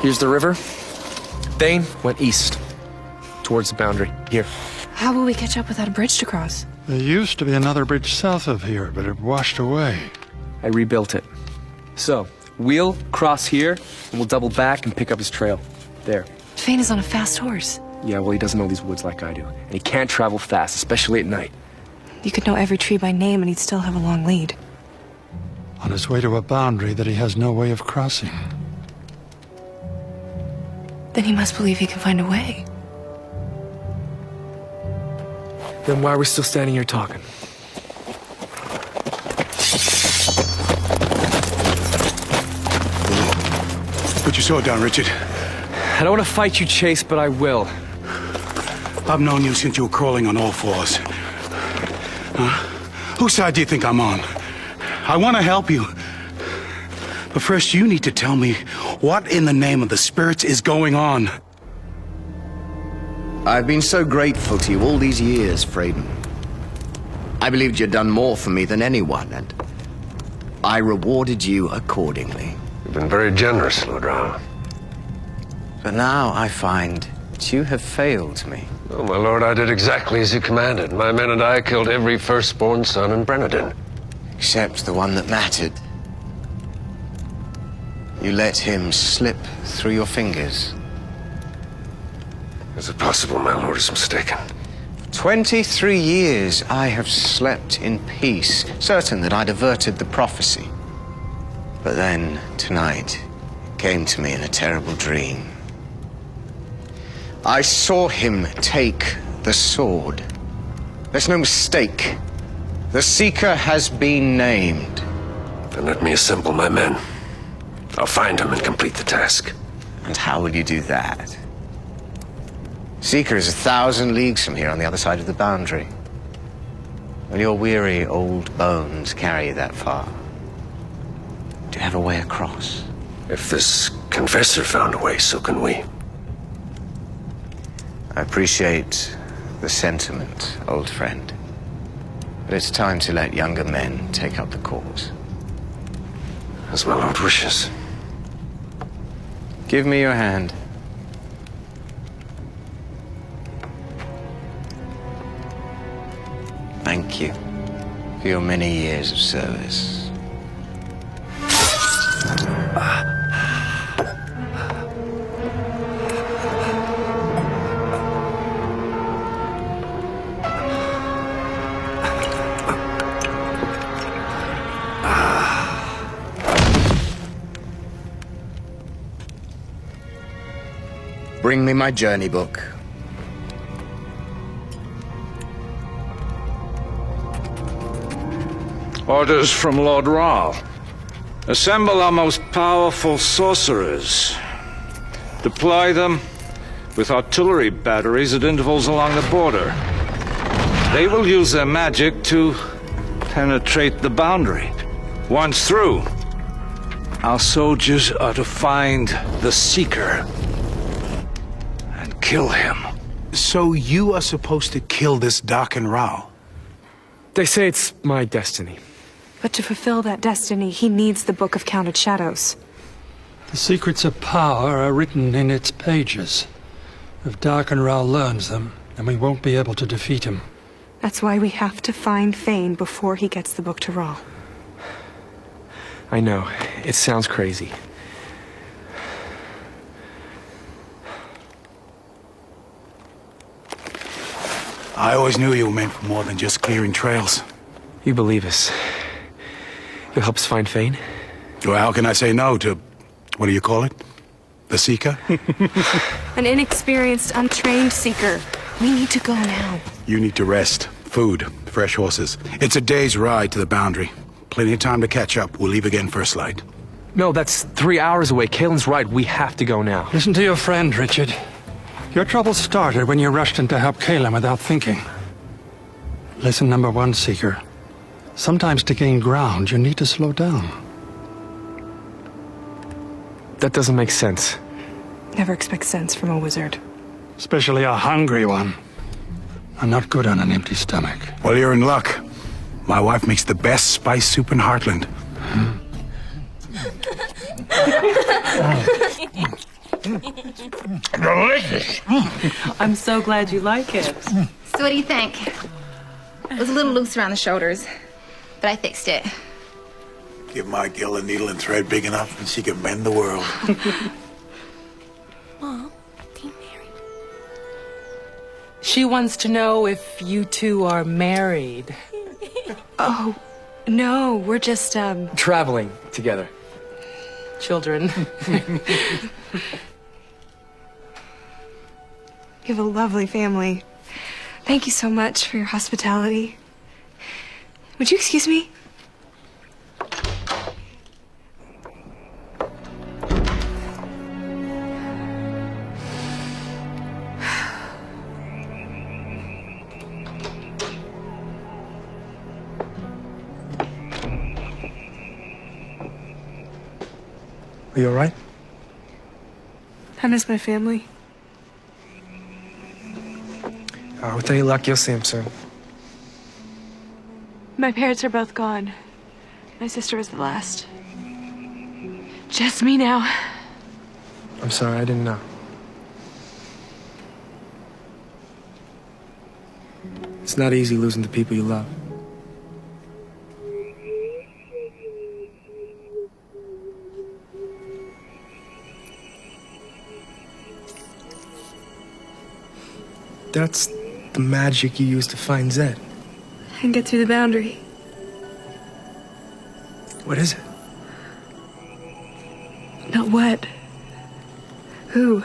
Here's the river. Thane went east, towards the boundary. Here. How will we catch up without a bridge to cross? There used to be another bridge south of here, but it washed away. I rebuilt it. So, we'll cross here, and we'll double back and pick up his trail. There. Thane is on a fast horse. Yeah, well, he doesn't know these woods like I do. And he can't travel fast, especially at night. You could know every tree by name and he'd still have a long lead. On his way to a boundary that he has no way of crossing. Then he must believe he can find a way. Then why are we still standing here talking? Put your sword down, Richard. I don't want to fight you, Chase, but I will. I've known you since you were crawling on all fours. Huh? Whose side do you think I'm on? I want to help you. But first, you need to tell me what in the name of the spirits is going on. I've been so grateful to you all these years, Fraden. I believed you'd done more for me than anyone, and I rewarded you accordingly. You've been very generous, Lodra. But now I find that you have failed me. Oh, my lord, I did exactly as you commanded. My men and I killed every firstborn son in Brenadin. Except the one that mattered. You let him slip through your fingers. Is it possible my lord is mistaken? 23 years I have slept in peace, certain that I'd averted the prophecy. But then, tonight, it came to me in a terrible dream. I saw him take the sword. There's no mistake. The Seeker has been named. Then let me assemble my men. I'll find him and complete the task. And how will you do that? Seeker is 1,000 leagues from here on the other side of the boundary. Will your weary old bones carry you that far? Do you have a way across? If this confessor found a way, so can we. I appreciate the sentiment, old friend. But it's time to let younger men take up the cause. As my lord wishes. Give me your hand. Thank you for your many years of service. Bring me my journey book. Orders from Lord Rall. Assemble our most powerful sorcerers. Deploy them with artillery batteries at intervals along the border. They will use their magic to penetrate the boundary. Once through, our soldiers are to find the Seeker and kill him. So you are supposed to kill this Darken Rao? They say it's my destiny. But to fulfill that destiny, he needs the Book of Counted Shadows. The secrets of power are written in its pages. If Darkenrau learns them, then we won't be able to defeat him. That's why we have to find Thane before he gets the book to Rahl. I know. It sounds crazy. I always knew you were meant for more than just clearing trails. You believe us. You'll help us find Thane? Well, how can I say no to, what do you call it? The Seeker? An inexperienced, untrained seeker. We need to go now. You need to rest. Food, fresh horses. It's a day's ride to the boundary. Plenty of time to catch up. We'll leave again first light. No, that's 3 hours away. Kalen's right. We have to go now. Listen to your friend, Richard. Your trouble started when you rushed in to help Kalen without thinking. Listen, number one, Seeker. Sometimes to gain ground, you need to slow down. That doesn't make sense. Never expect sense from a wizard. Especially a hungry one. I'm not good on an empty stomach. Well, you're in luck. My wife makes the best spice soup in Heartland. Delicious. I'm so glad you like it. So what do you think? It was a little loose around the shoulders, but I fixed it. Give my girl a needle and thread big enough and she can mend the world. Mom, are you married? She wants to know if you two are married. Oh, no, we're just, Traveling together. Children. You have a lovely family. Thank you so much for your hospitality. Would you excuse me? Are you all right? I miss my family. With any luck, you'll see him soon. My parents are both gone. My sister was the last. Just me now. I'm sorry, I didn't know. It's not easy losing the people you love. That's the magic you used to find Zed. And get through the boundary. What is it? Not what. Who?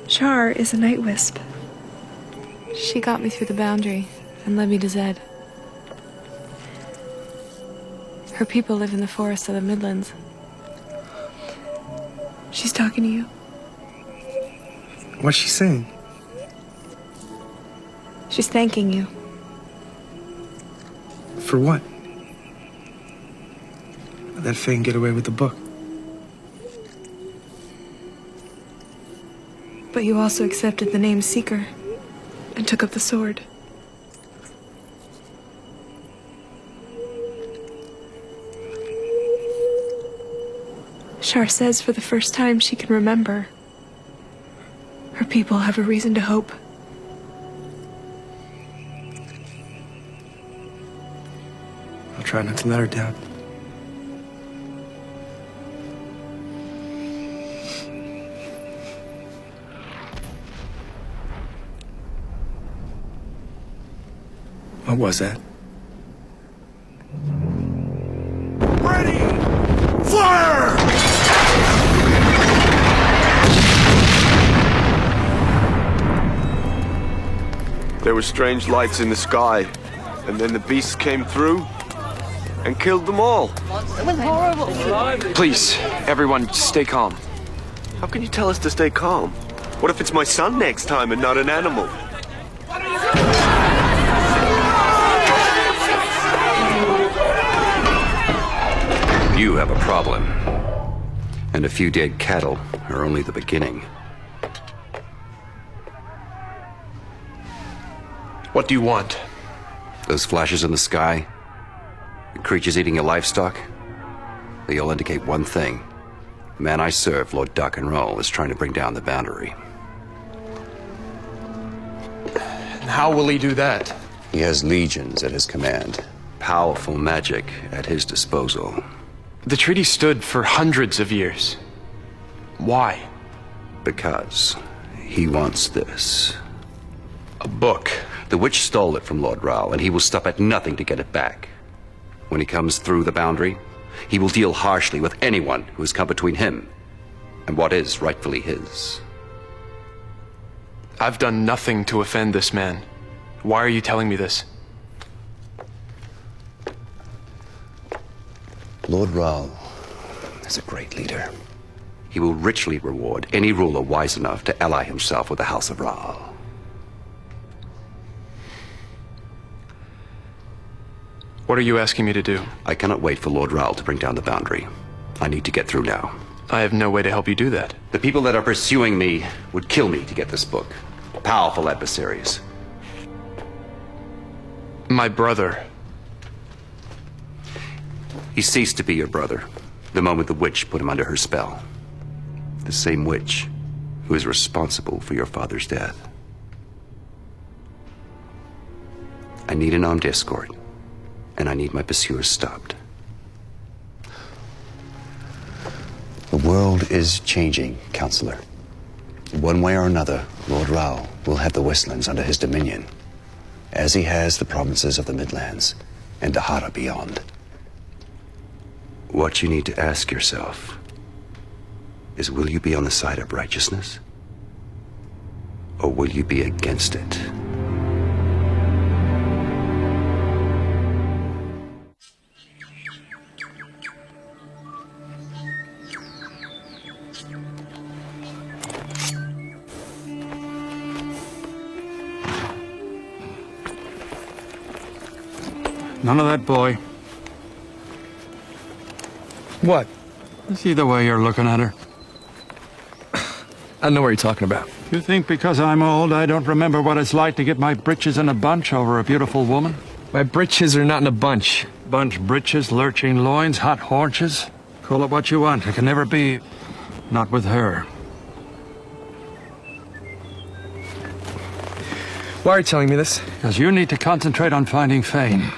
Char is a night wisp. She got me through the boundary and led me to Zed. Her people live in the forests of the Midlands. She's talking to you. What's she saying? She's thanking you. For what? Let Fane get away with the book. But you also accepted the name Seeker and took up the sword. Char says for the first time she can remember, her people have a reason to hope. I'll try not to let her down. What was that? Ready! Fire! There were strange lights in the sky, and then the beasts came through and killed them all. It was horrible. Please, everyone, stay calm. How can you tell us to stay calm? What if it's my son next time and not an animal? You have a problem. And a few dead cattle are only the beginning. What do you want? Those flashes in the sky, the creatures eating your livestock, they all indicate one thing. The man I serve, Lord Duck and Roll, is trying to bring down the boundary. And how will he do that? He has legions at his command, powerful magic at his disposal. The treaty stood for hundreds of years. Why? Because he wants this. A book. The witch stole it from Lord Raoul, and he will stop at nothing to get it back. When he comes through the boundary, he will deal harshly with anyone who has come between him and what is rightfully his. I've done nothing to offend this man. Why are you telling me this? Lord Raoul is a great leader. He will richly reward any ruler wise enough to ally himself with the House of Raoul. What are you asking me to do? I cannot wait for Lord Raoul to bring down the boundary. I need to get through now. I have no way to help you do that. The people that are pursuing me would kill me to get this book. Powerful adversaries. My brother. He ceased to be your brother The moment the witch put him under her spell. The same witch who is responsible for your father's death. I need an armed escort, and I need my pursuers stopped. The world is changing, Counselor. One way or another, Lord Rao will have the Westlands under his dominion, as he has the provinces of the Midlands and Dahara beyond. What you need to ask yourself is, will you be on the side of righteousness? Or will you be against it? None of that, boy. What? See the way you're looking at her. I know what you're talking about. You think because I'm old, I don't remember what it's like to get my britches in a bunch over a beautiful woman? My britches are not in a bunch. Bunch britches, lurching loins, hot haunches. Call it what you want. It can never be... not with her. Why are you telling me this? Because you need to concentrate on finding Fane.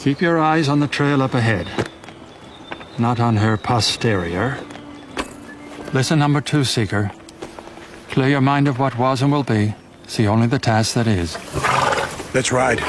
Keep your eyes on the trail up ahead. Not on her posterior. Listen, number 2, Seeker. Clear your mind of what was and will be. See only the task that is. Let's ride.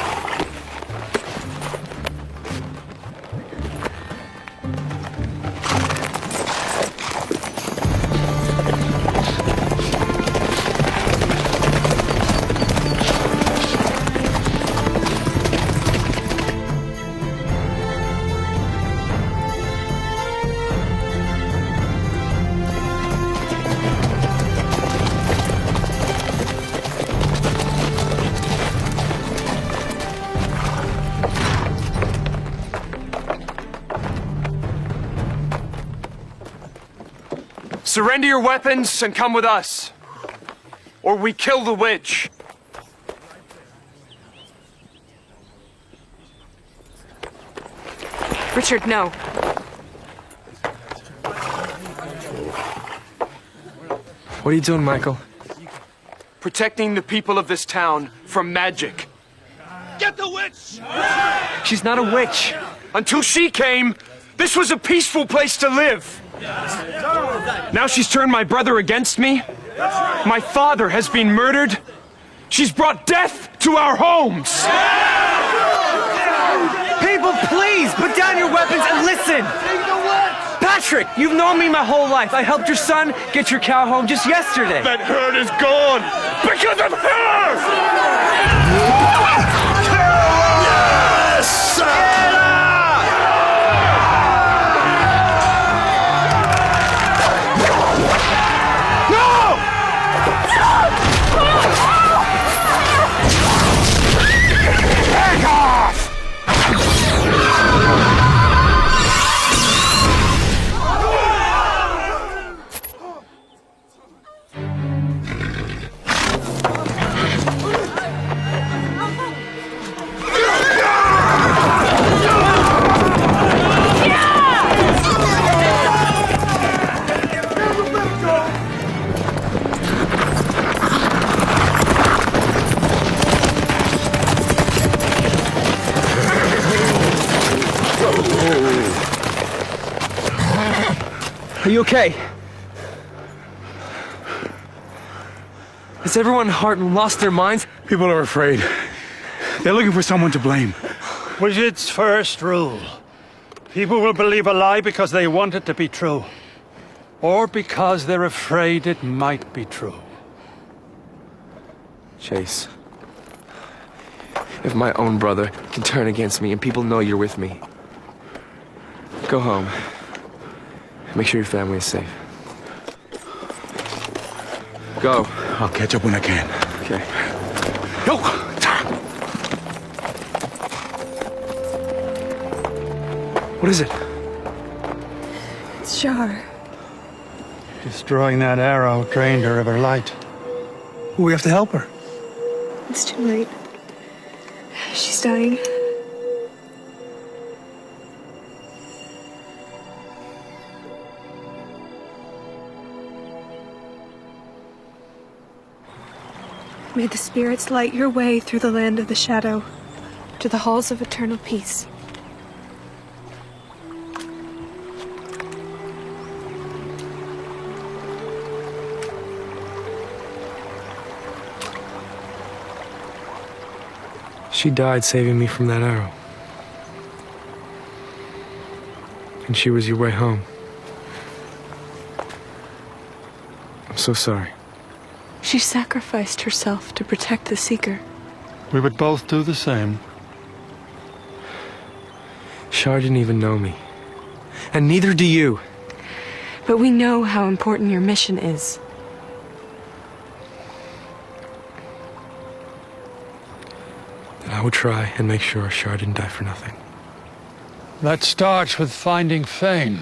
Surrender your weapons and come with us. Or we kill the witch. Richard, no. What are you doing, Michael? Protecting the people of this town from magic. Get the witch! She's not a witch. Until she came, this was a peaceful place to live. Now she's turned my brother against me. My father has been murdered. She's brought death to our homes. People, please, put down your weapons and listen. Patrick, you've known me my whole life. I helped your son get your cow home just yesterday. That hurt is gone because of her! Yes! Are you okay? Has everyone in Harton lost their minds? People are afraid. They're looking for someone to blame. Wizard's first rule. People will believe a lie because they want it to be true. Or because they're afraid it might be true. Chase, if my own brother can turn against me and people know you're with me, go home. Make sure your family is safe. Go. I'll catch up when I can. Okay. Yo! What is it? It's Shar. Destroying that arrow drained her of her light. We have to help her. It's too late. She's dying. May the spirits light your way through the land of the shadow to the halls of eternal peace. She died saving me from that arrow. And she was your way home. I'm so sorry. She sacrificed herself to protect the Seeker. We would both do the same. Shar didn't even know me. And neither do you. But we know how important your mission is. Then I would try and make sure Shar didn't die for nothing. That starts with finding Fane.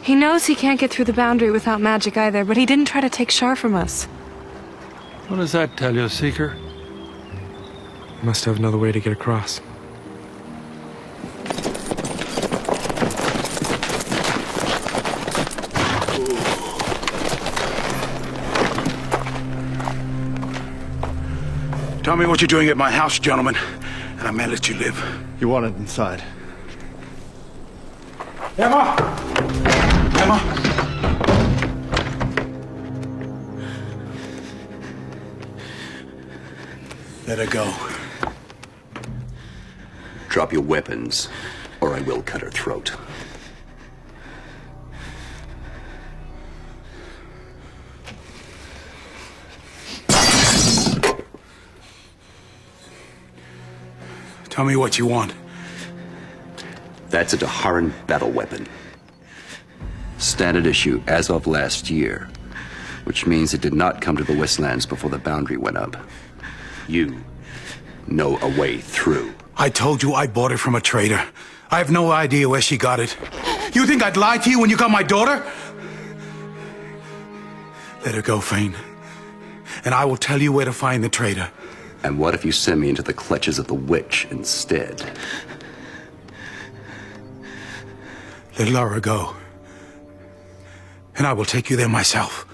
He knows he can't get through the boundary without magic either, but he didn't try to take Shar from us. What does that tell you, Seeker? You must have another way to get across. Tell me what you're doing at my house, gentlemen, and I may let you live. You want it inside. Emma! Emma! Let her go. Drop your weapons, or I will cut her throat. Tell me what you want. That's a Daharan battle weapon. Standard issue as of last year, which means it did not come to the Westlands before the boundary went up. You know a way through. I told you I bought it from a trader. I have no idea where she got it. You think I'd lie to you when you got my daughter? Let her go, Fane. And I will tell you where to find the trader. And what if you send me into the clutches of the witch instead? Let Laura go. And I will take you there myself.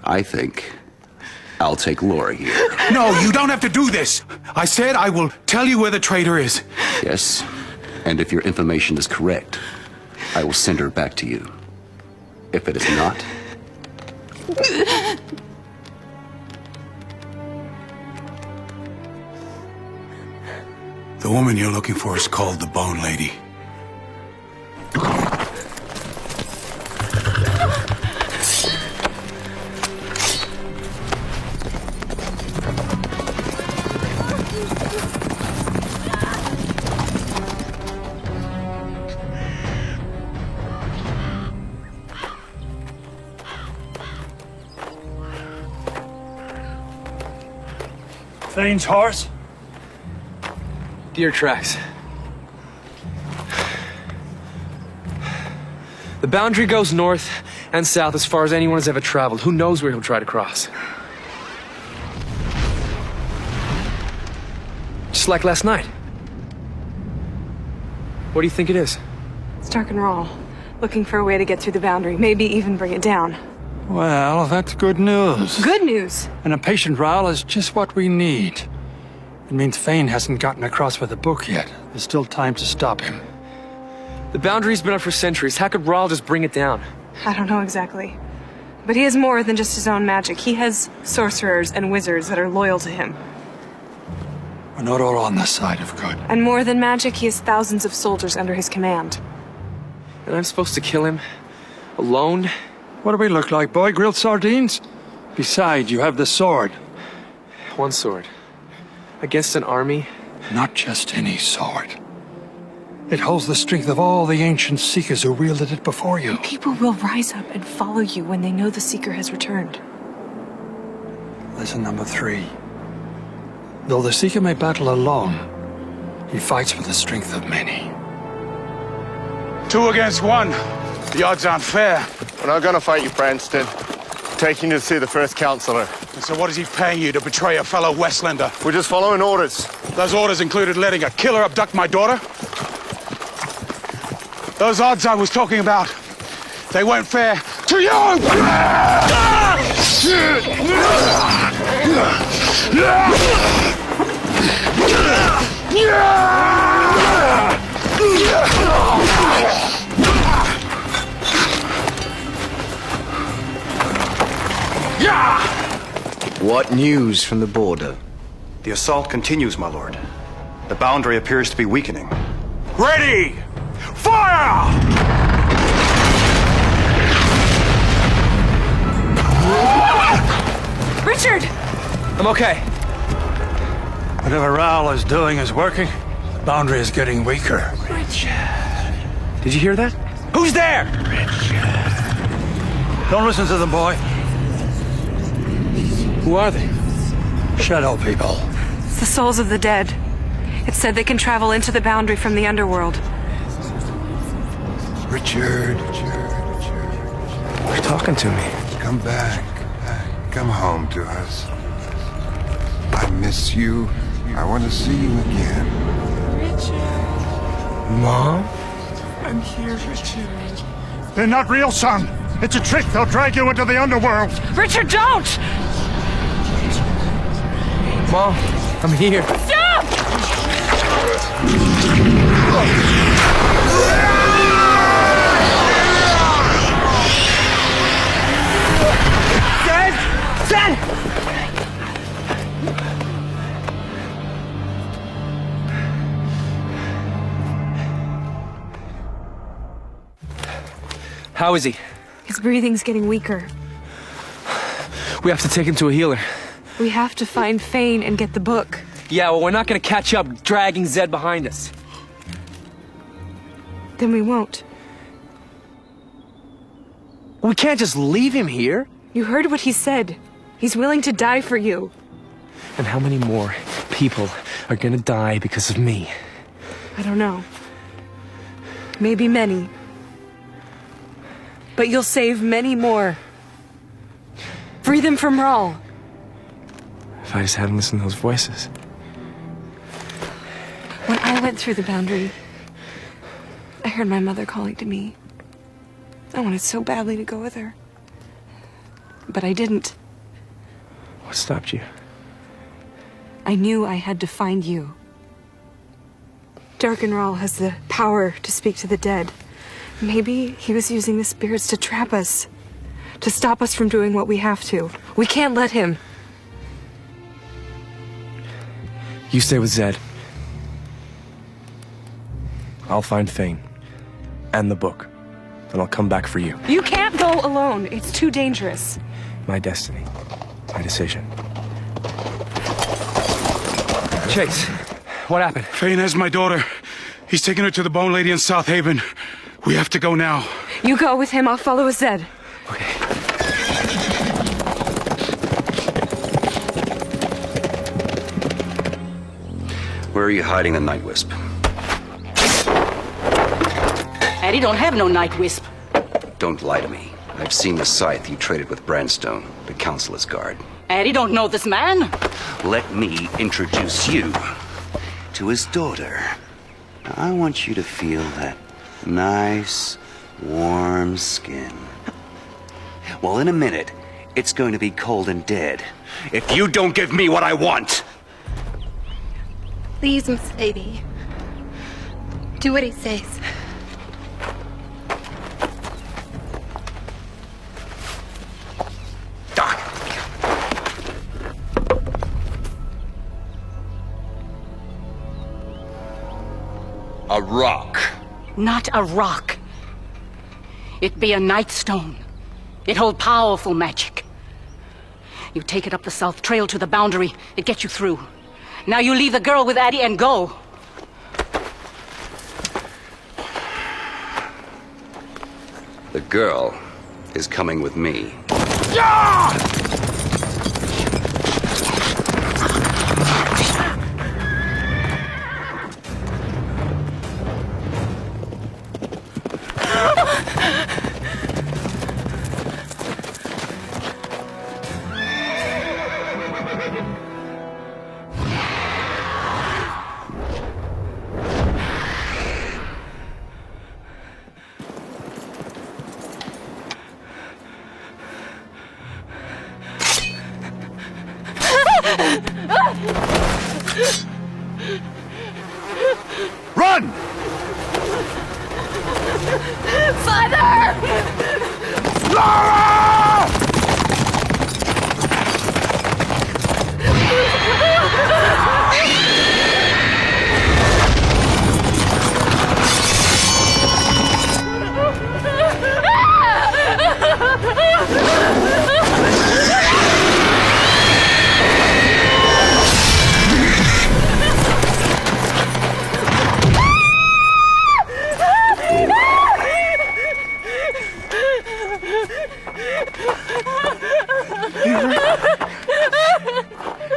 I think I'll take Laura here. No, you don't have to do this. I said I will tell you where the traitor is. Yes, and if your information is correct, I will send her back to you. If it is not... The woman you're looking for is called the Bone Lady. Fane's horse? Deer tracks. The boundary goes north and south as far as anyone has ever traveled. Who knows where he'll try to cross? Just like last night. What do you think it is? It's dark and raw, looking for a way to get through the boundary, maybe even bring it down. Well, that's good news. Good news! And a patient Raoul is just what we need. It means Fane hasn't gotten across with the book yet. There's still time to stop him. The boundary's been up for centuries. How could Raoul just bring it down? I don't know exactly. But he has more than just his own magic. He has sorcerers and wizards that are loyal to him. We're not all on the side of good. And more than magic, he has thousands of soldiers under his command. And I'm supposed to kill him? Alone? What do we look like, boy? Grilled sardines? Besides, you have the sword. One sword. Against an army? Not just any sword. It holds the strength of all the ancient Seekers who wielded it before you. People will rise up and follow you when they know the Seeker has returned. Lesson number 3. Though the Seeker may battle alone, he fights with the strength of many. 2 against 1. The odds aren't fair. We're not gonna fight you, Branston. Taking you to see the first counselor. And so what is he paying you to betray a fellow Westlander? We're just following orders. Those orders included letting a killer abduct my daughter? Those odds I was talking about, they weren't fair to you! What news from the border? The assault continues, my lord. The boundary appears to be weakening. Ready! Fire! Richard! I'm okay. Whatever Raoul is doing is working. The boundary is getting weaker. Did you hear that? Who's there? Don't listen to them, boy. Who are they? Shadow people. It's the souls of the dead. It said they can travel into the boundary from the underworld. Richard. You're talking to me. Come back. Come home to us. I miss you. I want to see you again. Mom? I'm here, Richard. They're not real, son. It's a trick. They'll drag you into the underworld. Richard, don't! Mom, I'm here. Stop! Zed! How is he? His breathing's getting weaker. We have to take him to a healer. We have to find Fane and get the book. Yeah, well, we're not gonna catch up dragging Zed behind us. Then we won't. We can't just leave him here. You heard what he said. He's willing to die for you. And how many more people are gonna die because of me? I don't know. Maybe many. But you'll save many more. Free them from Raoul. If I just hadn't listened to those voices. When I went through the boundary, I heard my mother calling to me. I wanted so badly to go with her. But I didn't. What stopped you? I knew I had to find you. Dark and Raoul has the power to speak to the dead. Maybe he was using the spirits to trap us. To stop us from doing what we have to. We can't let him. You stay with Zed. I'll find Fane. And the book. And I'll come back for you. You can't go alone. It's too dangerous. My destiny. My decision. Chase, what happened? Fane has my daughter. He's taking her to the Bone Lady in South Haven. We have to go now. You go with him. I'll follow with Zed. Okay. Where are you hiding the Night Wisp? Eddie don't have no Night Wisp. Don't lie to me. I've seen the scythe you traded with Brandstone, the Councilor's guard. Eddie don't know this man. Let me introduce you to his daughter. Now, I want you to feel that nice, warm skin. Well, in a minute, it's going to be cold and dead if you don't give me what I want. Please, Miss Lady. Do what he says. A rock. Not a rock. It be a night stone. It hold powerful magic. You take it up the South Trail to the boundary, it gets you through. Now you leave the girl with Addie and go. The girl is coming with me. Run! Father! Laura!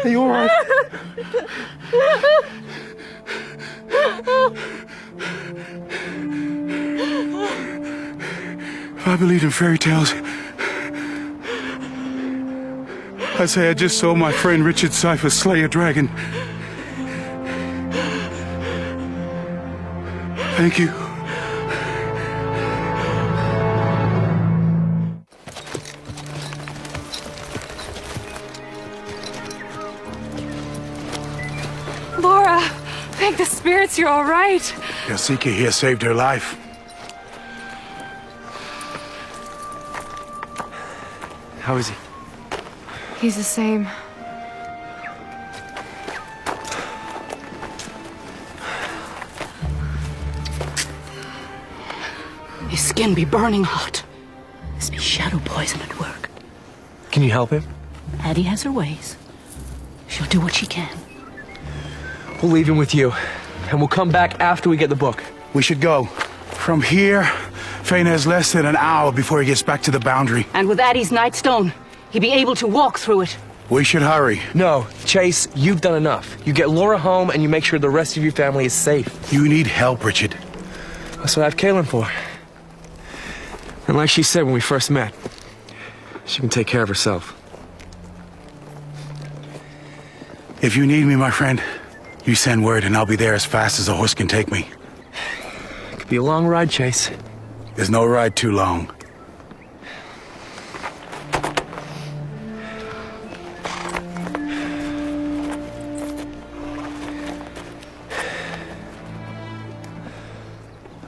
Are you all right? If I believed in fairy tales, I'd say I just saw my friend Richard Cypher slay a dragon. Thank you. Laura, thank the spirits you're all right. Your seeker here saved her life. How is he? He's the same. His skin be burning hot. This be shadow poison at work. Can you help him? Addie has her ways. She'll do what she can. We'll leave him with you, and we'll come back after we get the book. We should go. From here, Fane has less than an hour before he gets back to the boundary. And with Addie's Nightstone, he'll be able to walk through it. We should hurry. No, Chase, you've done enough. You get Laura home, and you make sure the rest of your family is safe. You need help, Richard. That's what I have Kaylin for. And like she said when we first met, she can take care of herself. If you need me, my friend, you send word and I'll be there as fast as a horse can take me. It could be a long ride, Chase. There's no ride too long.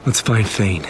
Let's find Fane.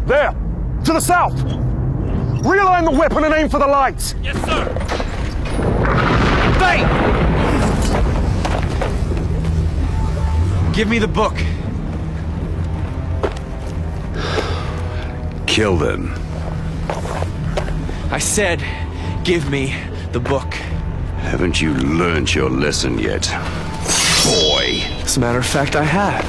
There! To the south! Realign the weapon and aim for the lights! Yes, sir! Fane! Give me the book. Kill them. I said, give me the book. Haven't you learned your lesson yet, boy? As a matter of fact, I have.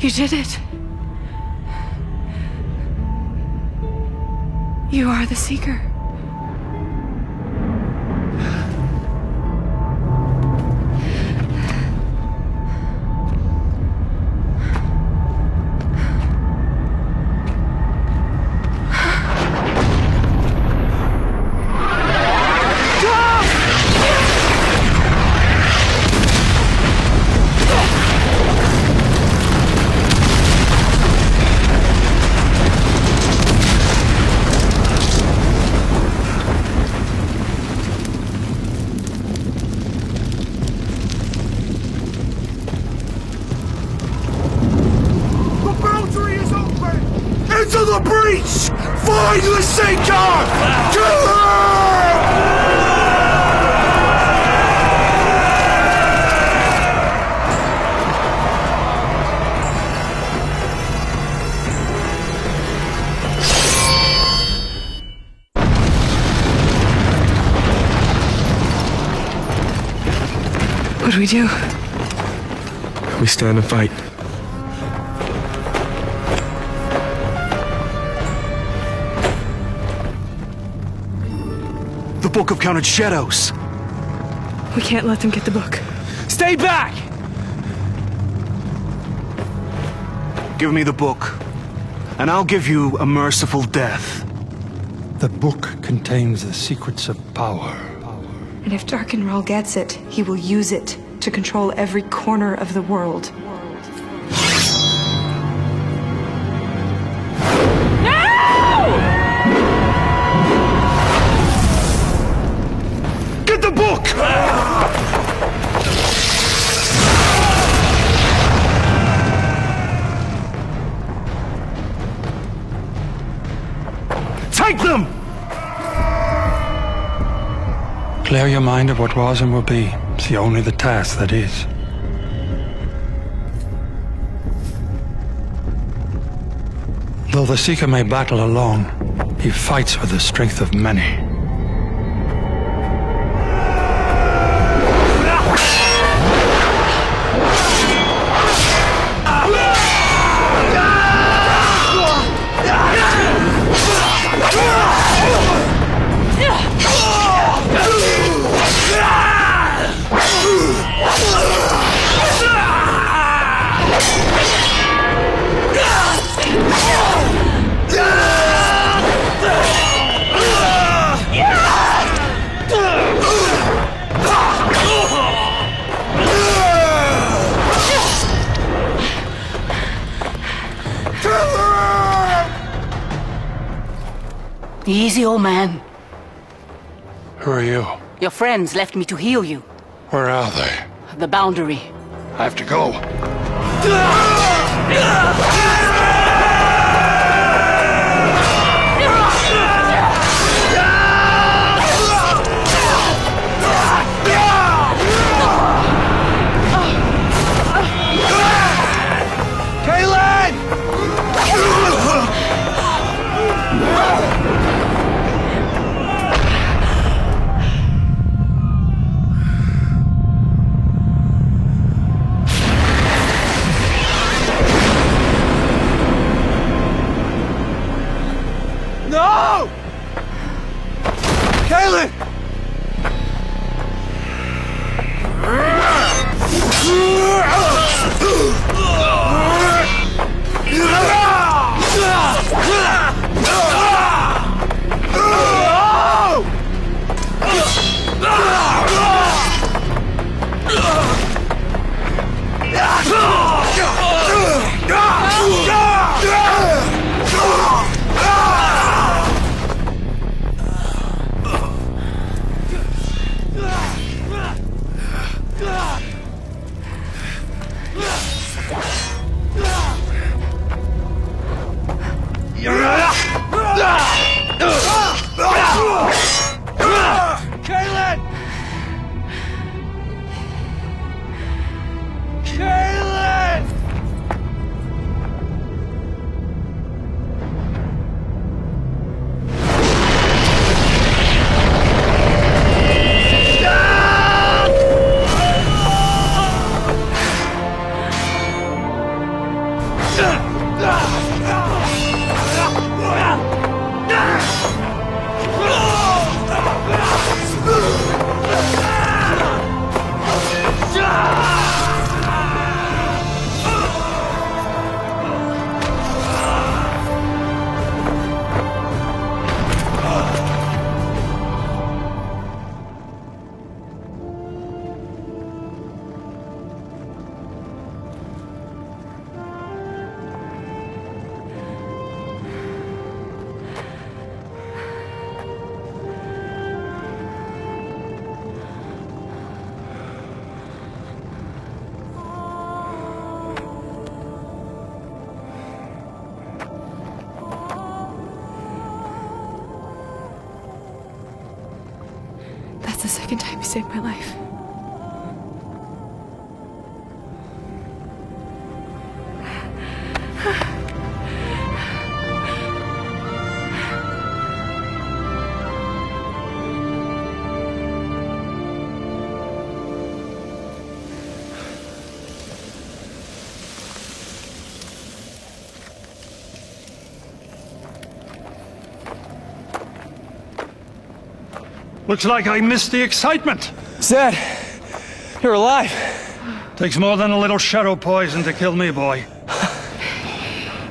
You did it. You are the Seeker. Into the breach! Find the Seeker! Kill her! What do we do? We stand and fight. The Book of Counted Shadows. We can't let them get the book. Stay back! Give me the book, and I'll give you a merciful death. The book contains the secrets of power. And if Darkenral gets it, he will use it to control every corner of the world. Get the book! Take them! Clear your mind of what was and will be. See only the task that is. Though the Seeker may battle alone, he fights with the strength of many. Easy, old man. Who are you? Your friends left me to heal you. Where are they? The Boundary. I have to go. saved my life. Looks like I missed the excitement. Zed, you're alive. Takes more than a little shadow poison to kill me, boy.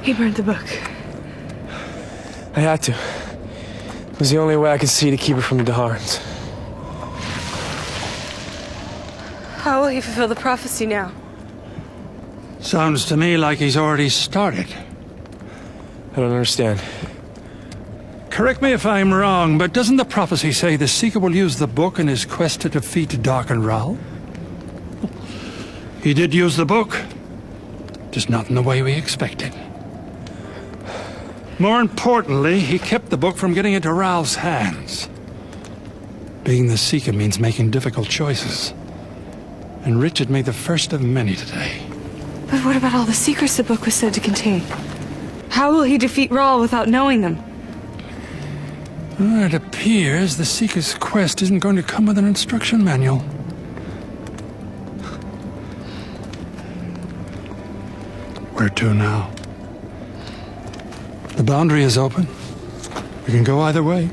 He burned the book. I had to. It was the only way I could see to keep it from the Daharans. How will he fulfill the prophecy now? Sounds to me like he's already started. I don't understand. Correct me if I'm wrong, but doesn't the prophecy say the Seeker will use the book in his quest to defeat Dark and Ral? He did use the book, just not in the way we expected. More importantly, he kept the book from getting into Ral's hands. Being the Seeker means making difficult choices. And Richard made the first of many today. But what about all the secrets the book was said to contain? How will he defeat Ral without knowing them? It appears the Seeker's quest isn't going to come with an instruction manual. Where to now? The boundary is open. We can go either way.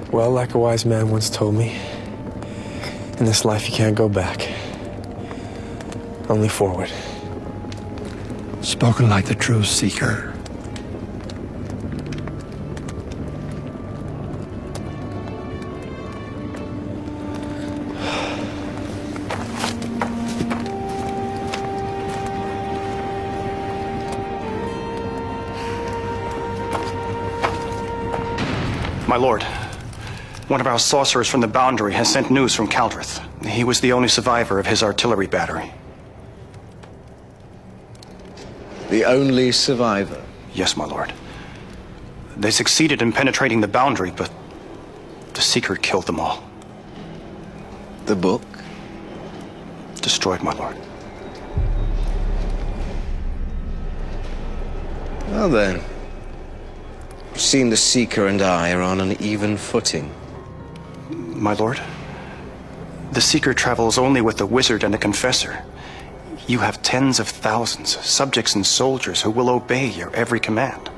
Well, like a wise man once told me, in this life you can't go back. Only forward. Spoken like the true Seeker. My lord, one of our sorcerers from the Boundary has sent news from Caldrith. He was the only survivor of his artillery battery. The only survivor? Yes, my lord. They succeeded in penetrating the Boundary, but the Seeker killed them all. The book? Destroyed, my lord. Well then, it seems the Seeker and I are on an even footing. My lord, the Seeker travels only with the Wizard and the Confessor. You have tens of thousands, subjects and soldiers who will obey your every command.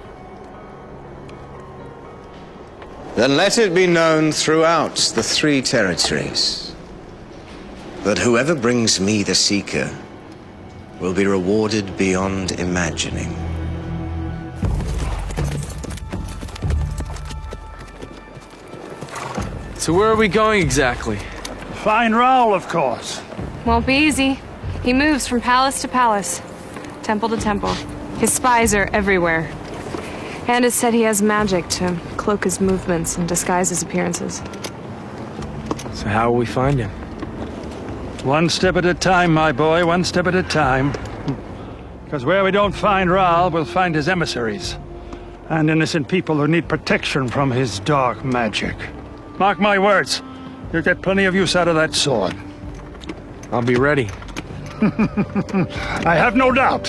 Then let it be known throughout the 3 territories that whoever brings me the Seeker will be rewarded beyond imagining. So where are we going exactly? Find Ral, of course. Won't be easy. He moves from palace to palace, temple to temple. His spies are everywhere. And it's said he has magic to cloak his movements and disguise his appearances. So how will we find him? One step at a time, my boy, one step at a time. Because where we don't find Ral, we'll find his emissaries. And innocent people who need protection from his dark magic. Mark my words, you'll get plenty of use out of that sword. I'll be ready. I have no doubt.